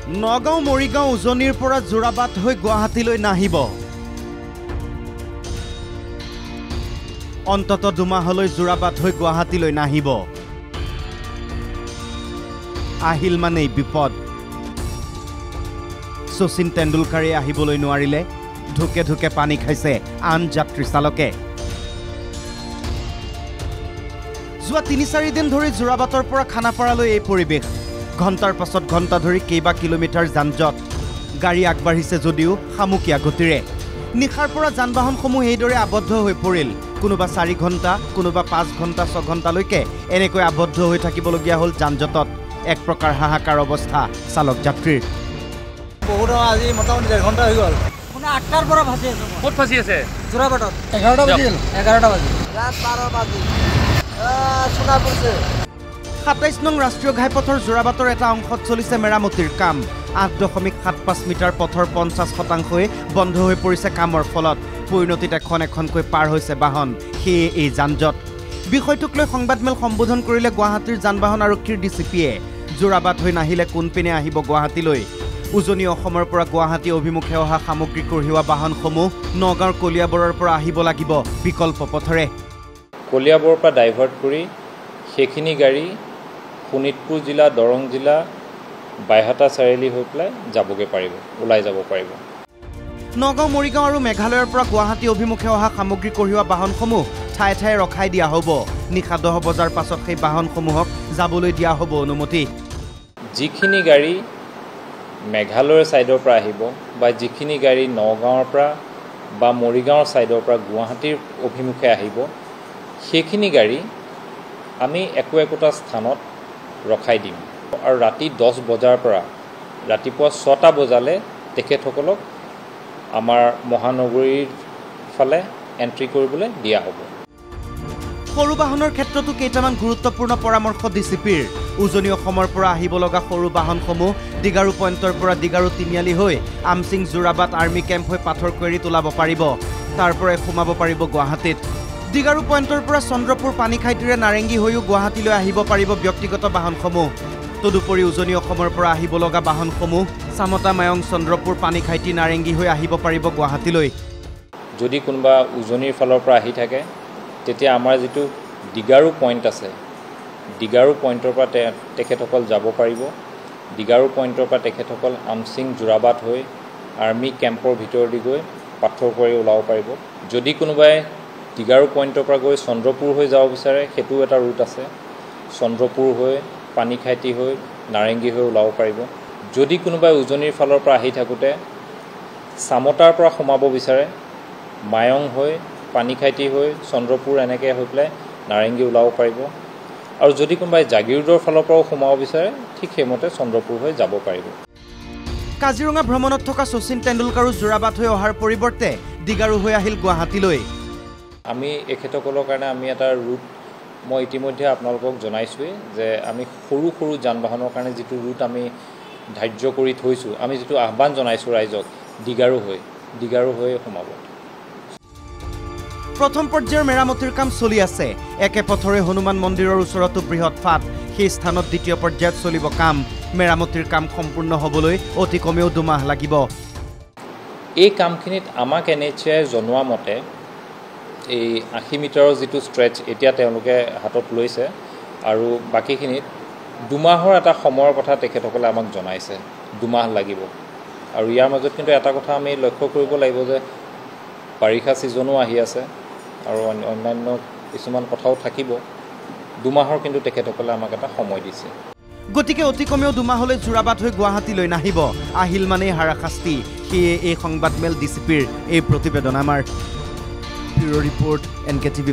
নগাঁও মৰিগাঁও উজনিৰ পৰা যোৰাবাট হৈ গুৱাহাটীলৈ নাহিব অন্তত দুমাহলৈ যোৰাবাট হৈ গুৱাহাটীলৈ নাহিব আহিল মানেই বিপদ শচীন তেণ্ডুলকাৰে আহিবলৈ নোৱাৰিলে ধুকে ধুকে পানী খাইছে আন যাত্ৰী চালকে যোৱা ৩-৪ দিন ধৰি যোৰাবাটৰ পৰা খানাপাৰালৈ এই পৰিৱেশ ঘণ্টাৰ পাছত ঘণ্টা ধৰি কেইবা কিলোমিটাৰ যানজট গাড়ী আগবাঢ়িছে যদিও সামুকীয়া গতিৰে নিশাৰ পৰা যান-বাহনসমূহ এইদৰে আবদ্ধ হৈ পৰিল কোনোবা 4 ঘণ্টা কোনোবা 5 ঘণ্টা 6 ঘণ্টালৈকে এনেকৈ আবদ্ধ হৈ থাকিবলগীয়া হ'ল যানজটত এক প্ৰকাৰ হাহাকাৰ অৱস্থা চালক যাত্ৰীৰ বহুত আজি মোটামুটি 1.5 ঘণ্টা হৈ গ'ল কোনে 8টাৰ পৰা ফাঁচি আছে ক'ত ফাঁচি আছে যোৰাবাটত 11টা বাজিল 11টা বাজিল ৰাত 12 বাজিল সোণাপুৰছে 27 নং ৰাষ্ট্ৰীয় ঘাইপথৰ যোৰাবাটৰ এটা অংশত চলিছে মেৰামতিৰ কাম 8.75 মিটাৰ পথৰ 50% বন্ধ হৈ পৰিছে কামৰ ফলত পৰিণতিত এখনকৈ পাৰ হৈছে বাহন সেয়ে এই যানজট বিষয়টোক লৈ সংবাদমেল সম্বোধন কৰিলে গুৱাহাটীৰ যান-বাহন আৰক্ষীৰ ডিচিপিয়ে যোৰাবাট হৈ নাহিলে কোনপিনে আহিব গুৱাহাটীলৈ উজনি অসমৰ পৰা গুৱাহাটী অভিমুখে অহা সামগ্ৰী কঢ়িওৱা বাহনসমূহ নগাঁৱৰ কলিয়াবৰৰ পৰা আহিব লাগিব বিকল্প পথৰে কলিয়াবৰৰ পৰা ডাইভাৰ্ট কৰি সেইখিনি গাড়ী শোণিতপুৰ জিলা দৰং জিলা বাইহাটা চাৰিআলি হৈ পেলাই যাবগে পাৰিব ওলাই যাব পাৰিব নগাঁও মৰিগাঁও আৰু মেঘালয়ৰ পৰা গুৱাহাটী অভিমুখে অহা সামগ্ৰী কঢ়িওৱা বাহনসমূহ ঠায়ে ঠায়ে ৰখাই দিয়া হ'ব নিশা 10 বজাৰ পাছত সেই বাহনসমূহক যাবলৈ দিয়া হ'ব অনুমতি যিখিনি গাড়ী মেঘালয়ৰ সাইডৰ পৰা আহিব বা যিখিনি গাড়ী নগাঁৱৰ পৰা বা মৰিগাঁৱৰ সাইডৰ পৰা গুৱাহাটীৰ অভিমুখে আহিব সেইখিনি গাড়ী আমি একোটা স্থানত ৰখাই দিম আৰু ৰাতি 10 বজাৰ পৰা ৰাতিপুৱা 6টা বজালে তেখেতসকলক আমাৰ মহানগৰীৰ ফালে এন্ট্ৰি কৰিবলৈ দিয়া হ'ব সৰু বাহনৰ ক্ষেত্ৰতো কেইটামান গুৰুত্বপূৰ্ণ পৰামৰ্শ ডিচিপিৰ উজনি অসমৰ পৰা আহিব লগা সৰু বাহনসমূহ দিগাৰু পইণ্টৰ পৰা দিগাৰু তিনিআলি হৈ আমচিং যোৰাবাট আৰ্মি কেম্প হৈ পাথৰকুঁৱৰীত ওলাব পাৰিব তাৰ পৰাই সোমাব পাৰিব গুৱাহাটীত দিগাৰু পইণ্টৰ পৰা চন্দ্ৰপুৰ পানীখাইটিৰে নাৰেংগী হৈও গুৱাহাটীলৈ আহিব পাৰিব ব্যক্তিগত বাহনসমূহ তদুপৰি উজনি অসমৰ পৰা আহিব লগা বাহনসমূহ চামতা মায়ং চন্দ্ৰপুৰ পানীখাইটি নাৰেংগী হৈ আহিব পাৰিব গুৱাহাটীলৈ যদি কোনোবা উজনিৰ ফালৰ পৰা আহি থাকে তেতিয়া আমাৰ যিটো দিগাৰু পইণ্ট আছে দিগাৰু পইণ্টৰ পৰা তেখেতসকল যাব পাৰিব দিগাৰু পইণ্টৰ পৰা তেখেতসকল আমচিং যোৰাবাট হৈ আৰ্মি কেম্পৰ ভিতৰেদি গৈ পাথৰকুঁৱৰী ওলাব পাৰিব যদি কোনোবাই দিগাৰু পইণ্টৰ পৰা গৈ চন্দ্ৰপুৰ হৈ যাব বিচাৰে সেইটো এটা ৰুট আছে চন্দ্ৰপুৰ হৈ পানীখাইটি হৈ নাৰেংগী হৈ ওলাব পাৰিব যদি কোনোবাই উজনিৰ ফালৰ পৰা আহি থাকোঁতে চামতাৰ পৰা সোমাব বিচাৰে মায়ং হৈ পানীখাইটি হৈ চন্দ্ৰপুৰ এনেকৈ হৈ পেলাই নাৰেংগী ওলাব পাৰিব আৰু যদি কোনোবাই জাগিৰোডৰ ফালৰ পৰাও সোমাব বিচাৰে ঠিক সেইমতে চন্দ্ৰপুৰ হৈ যাব পাৰিব কাজিৰঙা ভ্ৰমণত থকা শচীন তেণ্ডুলকাৰো যোৰাবাট হৈ অহাৰ পৰিৱৰ্তে দিগাৰু হৈ আহিল গুৱাহাটীলৈ আমি এখেতসকলৰ কাৰণে আমি এটা ৰুট মই ইতিমধ্যে আপোনালোকক জনাইছোঁৱেই যে আমি সৰু সৰু যান-বাহনৰ কাৰণে যিটো ৰুট আমি ধাৰ্য কৰি থৈছোঁ আমি যিটো আহ্বান জনাইছোঁ ৰাইজক দিগাৰু হৈ সোমাব প্ৰথম পৰ্যায়ৰ মেৰামতিৰ কাম চলি আছে একে পথৰে হনুমান মন্দিৰৰ ওচৰতো বৃহৎ ফাট সেই স্থানত দ্বিতীয় পৰ্যায়ত চলিব কাম মেৰামতিৰ কাম সম্পূৰ্ণ হ'বলৈ অতি কমেও 2 মাহ লাগিব এই কামখিনিত আমাক NHAই জনোৱা মতে এই 80 মিটাৰৰ যিটো ষ্ট্ৰেচ এতিয়া তেওঁলোকে হাতত লৈছে আৰু বাকীখিনিত 2 মাহৰ এটা সময়ৰ কথা তেখেতসকলে আমাক জনাইছে 2 মাহ লাগিব আৰু ইয়াৰ মাজত কিন্তু এটা কথা আমি লক্ষ্য কৰিব লাগিব যে বাৰিষা ছিজনো আহি আছে আৰু অন্যান্য কিছুমান কথাও থাকিব 2 মাহৰ কিন্তু তেখেতসকলে আমাক এটা সময় দিছে গতিকে অতি কমেও 2 মাহলৈ যোৰাবাট হৈ গুৱাহাটীলৈ নাহিব আহিল মানে হাৰাশাস্তি সেয়ে এই সংবাদমেল ডিচিপিৰ এই প্ৰতিবেদন আমাৰ ব্যুৰ ৰিপৰ্ট NKTV+